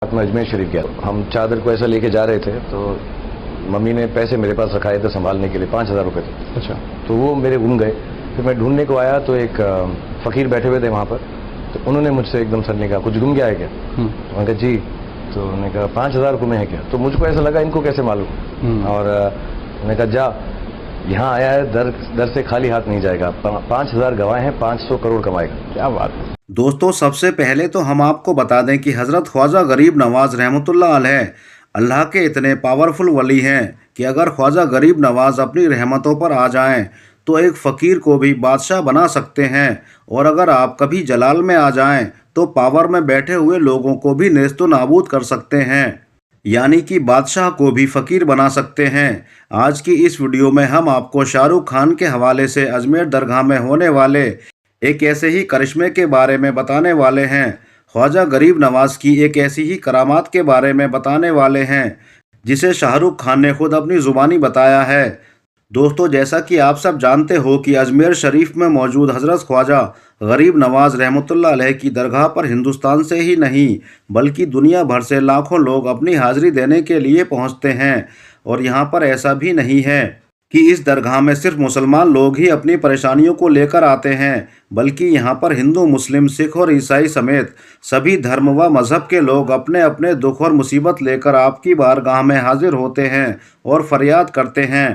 रात में अजमेर शरीफ गया। हम चादर को ऐसा लेके जा रहे थे तो मम्मी ने पैसे मेरे पास रखाए थे संभालने के लिए, 5,000 रुपये थे। अच्छा। तो वो मेरे गुम गए। फिर मैं ढूंढने को आया तो एक फ़कीर बैठे हुए थे वहाँ पर। तो उन्होंने मुझसे एकदम सर ने कहा, कुछ गुम गया है क्या? मैंने कहा जी। तो उन्होंने कहा 5,000 गुमे हैं क्या? तो मुझको ऐसा लगा इनको कैसे मालूम। और मैंने कहा जा, यहाँ आया है दर से खाली हाथ नहीं जाएगा। 5,000 गवाए हैं, 500 करोड़ कमाएगा। क्या बात है। दोस्तों, सबसे पहले तो हम आपको बता दें कि हज़रत ख्वाजा गरीब नवाज रहमतुल्लाह अलैह अल्लाह के इतने पावरफुल वली हैं कि अगर ख्वाजा गरीब नवाज अपनी रहमतों पर आ जाएं तो एक फ़कीर को भी बादशाह बना सकते हैं, और अगर आप कभी जलाल में आ जाएं तो पावर में बैठे हुए लोगों को भी नेस्तो नाबूद कर सकते हैं, यानी कि बादशाह को भी फ़कीर बना सकते हैं। आज की इस वीडियो में हम आपको शाहरुख खान के हवाले से अजमेर दरगाह में होने वाले एक ऐसे ही करिश्मे के बारे में बताने वाले हैं। ख्वाजा गरीब नवाज की एक ऐसी ही करामात के बारे में बताने वाले हैं जिसे शाहरुख खान ने खुद अपनी ज़ुबानी बताया है। दोस्तों, जैसा कि आप सब जानते हो कि अजमेर शरीफ में मौजूद हज़रत ख्वाजा गरीब नवाज रहमतुल्लाह अलैह की दरगाह पर हिंदुस्तान से ही नहीं बल्कि दुनिया भर से लाखों लोग अपनी हाज़िरी देने के लिए पहुंचते हैं। और यहां पर ऐसा भी नहीं है कि इस दरगाह में सिर्फ मुसलमान लोग ही अपनी परेशानियों को लेकर आते हैं, बल्कि यहाँ पर हिंदू, मुस्लिम, सिख और ईसाई समेत सभी धर्म व मज़हब के लोग अपने अपने दुख और मुसीबत लेकर आपकी बारगाह में हाजिर होते हैं और फरियाद करते हैं।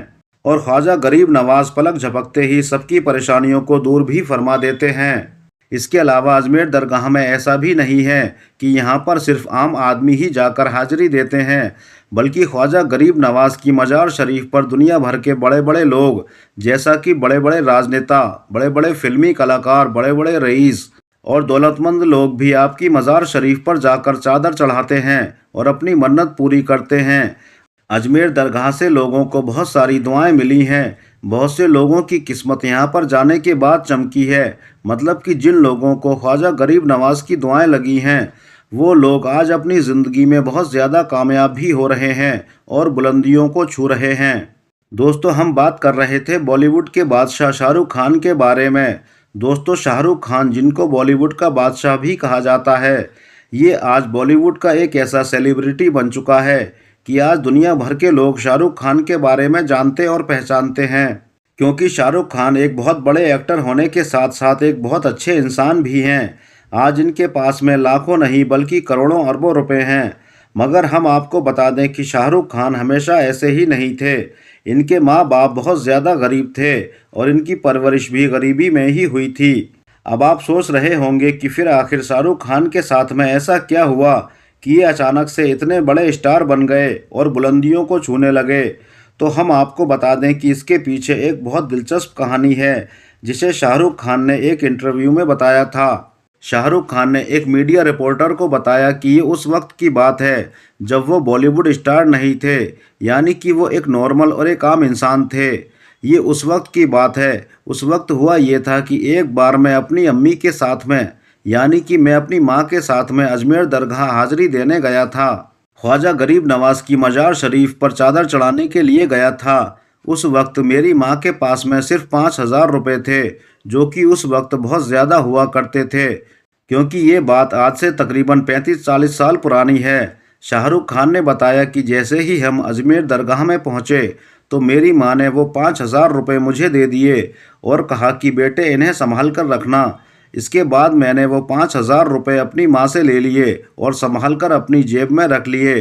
और ख्वाजा गरीब नवाज पलक झपकते ही सबकी परेशानियों को दूर भी फरमा देते हैं। इसके अलावा अजमेर दरगाह में ऐसा भी नहीं है कि यहाँ पर सिर्फ आम आदमी ही जाकर हाजिरी देते हैं, बल्कि ख्वाजा गरीब नवाज की मज़ार शरीफ पर दुनिया भर के बड़े बड़े लोग, जैसा कि बड़े बड़े राजनेता, बड़े बड़े फिल्मी कलाकार, बड़े बड़े रईस और दौलतमंद लोग भी आपकी मज़ार शरीफ पर जाकर चादर चढ़ाते हैं और अपनी मन्नत पूरी करते हैं। अजमेर दरगाह से लोगों को बहुत सारी दुआएं मिली हैं। बहुत से लोगों की किस्मत यहाँ पर जाने के बाद चमकी है। मतलब कि जिन लोगों को ख्वाजा गरीब नवाज की दुआएं लगी हैं वो लोग आज अपनी ज़िंदगी में बहुत ज़्यादा कामयाब भी हो रहे हैं और बुलंदियों को छू रहे हैं। दोस्तों, हम बात कर रहे थे बॉलीवुड के बादशाह शाहरुख खान के बारे में। दोस्तों, शाहरुख खान, जिनको बॉलीवुड का बादशाह भी कहा जाता है, ये आज बॉलीवुड का एक ऐसा सेलिब्रिटी बन चुका है कि आज दुनिया भर के लोग शाहरुख खान के बारे में जानते और पहचानते हैं, क्योंकि शाहरुख खान एक बहुत बड़े एक्टर होने के साथ साथ एक बहुत अच्छे इंसान भी हैं। आज इनके पास में लाखों नहीं बल्कि करोड़ों अरबों रुपए हैं। मगर हम आपको बता दें कि शाहरुख खान हमेशा ऐसे ही नहीं थे। इनके माँ बाप बहुत ज़्यादा गरीब थे और इनकी परवरिश भी गरीबी में ही हुई थी। अब आप सोच रहे होंगे कि फिर आखिर शाहरुख खान के साथ में ऐसा क्या हुआ कि ये अचानक से इतने बड़े स्टार बन गए और बुलंदियों को छूने लगे। तो हम आपको बता दें कि इसके पीछे एक बहुत दिलचस्प कहानी है जिसे शाहरुख खान ने एक इंटरव्यू में बताया था। शाहरुख खान ने एक मीडिया रिपोर्टर को बताया कि ये उस वक्त की बात है जब वो बॉलीवुड स्टार नहीं थे, यानी कि वो एक नॉर्मल और एक आम इंसान थे। ये उस वक्त की बात है। उस वक्त हुआ ये था कि एक बार मैं अपनी अम्मी के साथ में, यानी कि मैं अपनी माँ के साथ में अजमेर दरगाह हाजिरी देने गया था। ख्वाजा गरीब नवाज की मज़ार शरीफ पर चादर चढ़ाने के लिए गया था। उस वक्त मेरी माँ के पास में सिर्फ 5,000 रुपये थे, जो कि उस वक्त बहुत ज़्यादा हुआ करते थे, क्योंकि ये बात आज से तकरीबन 35-40 साल पुरानी है। शाहरुख खान ने बताया कि जैसे ही हम अजमेर दरगाह में पहुँचे तो मेरी माँ ने वो 5,000 रुपये मुझे दे दिए और कहा कि बेटे इन्हें संभाल कर रखना। इसके बाद मैंने वो 5,000 रुपये अपनी माँ से ले लिए और संभाल कर अपनी जेब में रख लिए।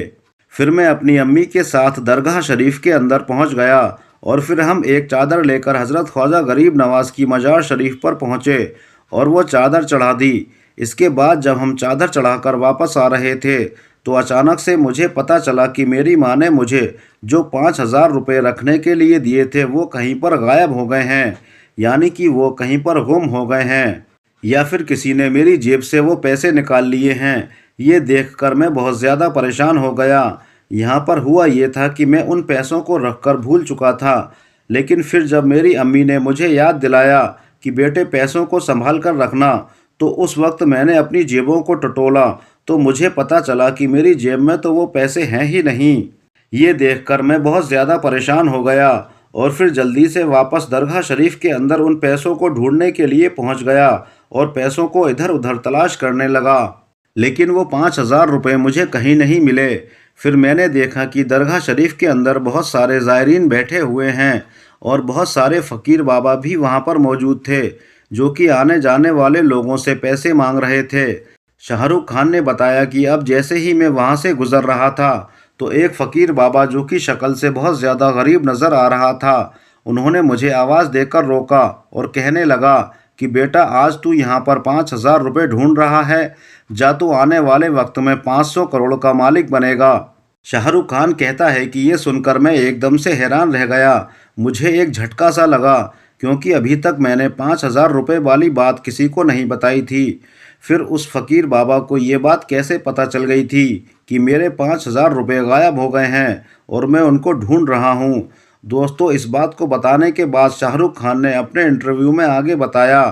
फिर मैं अपनी अम्मी के साथ दरगाह शरीफ के अंदर पहुँच गया और फिर हम एक चादर लेकर हज़रत ख्वाजा गरीब नवाज की मज़ार शरीफ पर पहुँचे और वो चादर चढ़ा दी। इसके बाद जब हम चादर चढ़ाकर वापस आ रहे थे तो अचानक से मुझे पता चला कि मेरी माँ ने मुझे जो 5,000 रुपये रखने के लिए दिए थे वो कहीं पर गायब हो गए हैं, यानी कि वो कहीं पर गुम हो गए हैं या फिर किसी ने मेरी जेब से वो पैसे निकाल लिए हैं। ये देखकर मैं बहुत ज़्यादा परेशान हो गया। यहाँ पर हुआ ये था कि मैं उन पैसों को रखकर भूल चुका था, लेकिन फिर जब मेरी अम्मी ने मुझे याद दिलाया कि बेटे पैसों को संभाल कर रखना, तो उस वक्त मैंने अपनी जेबों को टटोला तो मुझे पता चला कि मेरी जेब में तो वो पैसे हैं ही नहीं। ये देखकर मैं बहुत ज़्यादा परेशान हो गया और फिर जल्दी से वापस दरगाह शरीफ के अंदर उन पैसों को ढूंढने के लिए पहुंच गया और पैसों को इधर उधर तलाश करने लगा। लेकिन वो 5,000 रुपये मुझे कहीं नहीं मिले। फिर मैंने देखा कि दरगाह शरीफ के अंदर बहुत सारे ज़ायरीन बैठे हुए हैं और बहुत सारे फ़कीर बाबा भी वहाँ पर मौजूद थे, जो कि आने जाने वाले लोगों से पैसे मांग रहे थे। शाहरुख खान ने बताया कि अब जैसे ही मैं वहाँ से गुज़र रहा था तो एक फ़कीर बाबा जो कि शक्ल से बहुत ज़्यादा गरीब नज़र आ रहा था, उन्होंने मुझे आवाज़ देकर रोका और कहने लगा कि बेटा, आज तू यहाँ पर 5,000 रुपये ढूंढ रहा है, जा तू आने वाले वक्त में 500 करोड़ का मालिक बनेगा। शाहरुख खान कहता है कि ये सुनकर मैं एकदम से हैरान रह गया। मुझे एक झटका सा लगा, क्योंकि अभी तक मैंने 5,000 रुपये वाली बात किसी को नहीं बताई थी। फिर उस फ़कीर बाबा को ये बात कैसे पता चल गई थी कि मेरे 5,000 रुपये गायब हो गए हैं और मैं उनको ढूंढ रहा हूँ। दोस्तों, इस बात को बताने के बाद शाहरुख खान ने अपने इंटरव्यू में आगे बताया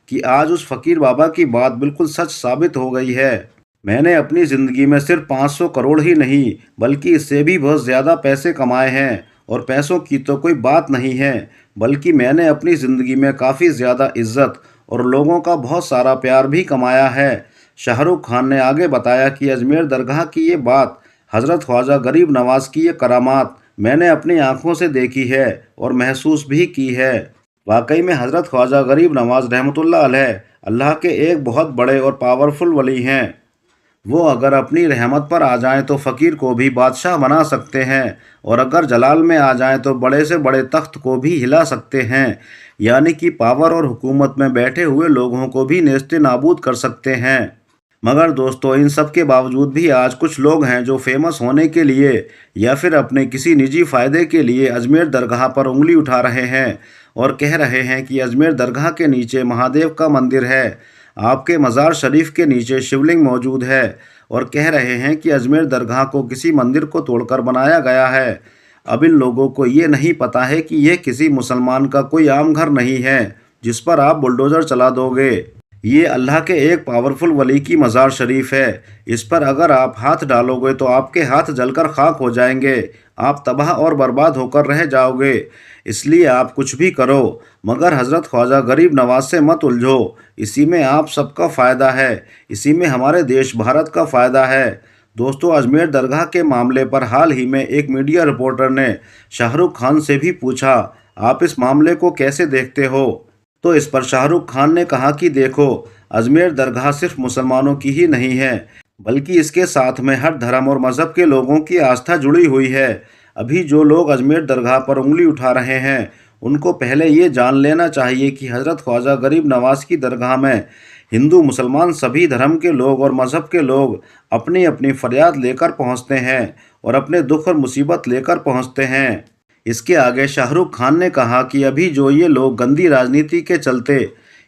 कि आज उस फ़कीर बाबा की बात बिल्कुल सच साबित हो गई है। मैंने अपनी ज़िंदगी में सिर्फ 500 करोड़ ही नहीं बल्कि इससे भी बहुत ज़्यादा पैसे कमाए हैं, और पैसों की तो कोई बात नहीं है, बल्कि मैंने अपनी ज़िंदगी में काफ़ी ज़्यादा इज्जत और लोगों का बहुत सारा प्यार भी कमाया है। शाहरुख खान ने आगे बताया कि अजमेर दरगाह की ये बात, हज़रत ख्वाजा गरीब नवाज़ की ये करामात मैंने अपनी आँखों से देखी है और महसूस भी की है। वाकई में हज़रत ख्वाजा गरीब नवाज़ रहमतुल्लाह अलैह अल्लाह के एक बहुत बड़े और पावरफुल वली हैं। वो अगर अपनी रहमत पर आ जाएं तो फ़कीर को भी बादशाह बना सकते हैं, और अगर जलाल में आ जाएं तो बड़े से बड़े तख्त को भी हिला सकते हैं, यानी कि पावर और हुकूमत में बैठे हुए लोगों को भी नेस्ते नाबूद कर सकते हैं। मगर दोस्तों, इन सब के बावजूद भी आज कुछ लोग हैं जो फेमस होने के लिए या फिर अपने किसी निजी फ़ायदे के लिए अजमेर दरगाह पर उंगली उठा रहे हैं और कह रहे हैं कि अजमेर दरगाह के नीचे महादेव का मंदिर है, आपके मज़ार शरीफ के नीचे शिवलिंग मौजूद है, और कह रहे हैं कि अजमेर दरगाह को किसी मंदिर को तोड़कर बनाया गया है। अब इन लोगों को ये नहीं पता है कि यह किसी मुसलमान का कोई आम घर नहीं है जिस पर आप बुलडोज़र चला दोगे। ये अल्लाह के एक पावरफुल वली की मज़ार शरीफ है। इस पर अगर आप हाथ डालोगे तो आपके हाथ जलकर खाक हो जाएंगे, आप तबाह और बर्बाद होकर रह जाओगे। इसलिए आप कुछ भी करो मगर हज़रत ख्वाजा गरीब नवाज से मत उलझो। इसी में आप सबका फ़ायदा है, इसी में हमारे देश भारत का फ़ायदा है। दोस्तों, अजमेर दरगाह के मामले पर हाल ही में एक मीडिया रिपोर्टर ने शाहरुख खान से भी पूछा, आप इस मामले को कैसे देखते हो? तो इस पर शाहरुख खान ने कहा कि देखो, अजमेर दरगाह सिर्फ मुसलमानों की ही नहीं है, बल्कि इसके साथ में हर धर्म और मज़हब के लोगों की आस्था जुड़ी हुई है। अभी जो लोग अजमेर दरगाह पर उंगली उठा रहे हैं, उनको पहले ये जान लेना चाहिए कि हज़रत ख्वाजा गरीब नवाज़ की दरगाह में हिंदू मुसलमान सभी धर्म के लोग और मज़हब के लोग अपनी अपनी फरियाद लेकर पहुँचते हैं और अपने दुख और मुसीबत लेकर पहुँचते हैं। इसके आगे शाहरुख खान ने कहा कि अभी जो ये लोग गंदी राजनीति के चलते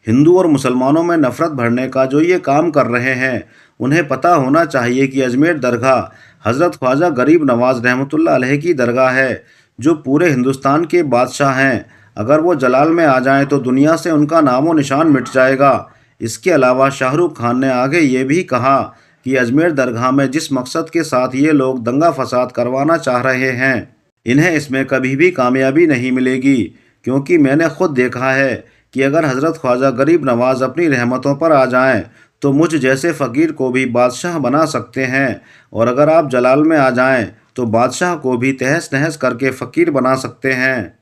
हिंदू और मुसलमानों में नफ़रत भरने का जो ये काम कर रहे हैं, उन्हें पता होना चाहिए कि अजमेर दरगाह हज़रत ख्वाजा गरीब नवाज़ रहमतुल्लाह अलैह की दरगाह है, जो पूरे हिंदुस्तान के बादशाह हैं। अगर वो जलाल में आ जाएं तो दुनिया से उनका नामो निशान मिट जाएगा। इसके अलावा शाहरुख खान ने आगे ये भी कहा कि अजमेर दरगाह में जिस मकसद के साथ ये लोग दंगा फसाद करवाना चाह रहे हैं, इन्हें इसमें कभी भी कामयाबी नहीं मिलेगी, क्योंकि मैंने खुद देखा है कि अगर हज़रत ख्वाजा गरीब नवाज़ अपनी रहमतों पर आ जाएं तो मुझ जैसे फ़कीर को भी बादशाह बना सकते हैं, और अगर आप जलाल में आ जाएं तो बादशाह को भी तहस नहस करके फ़कीर बना सकते हैं।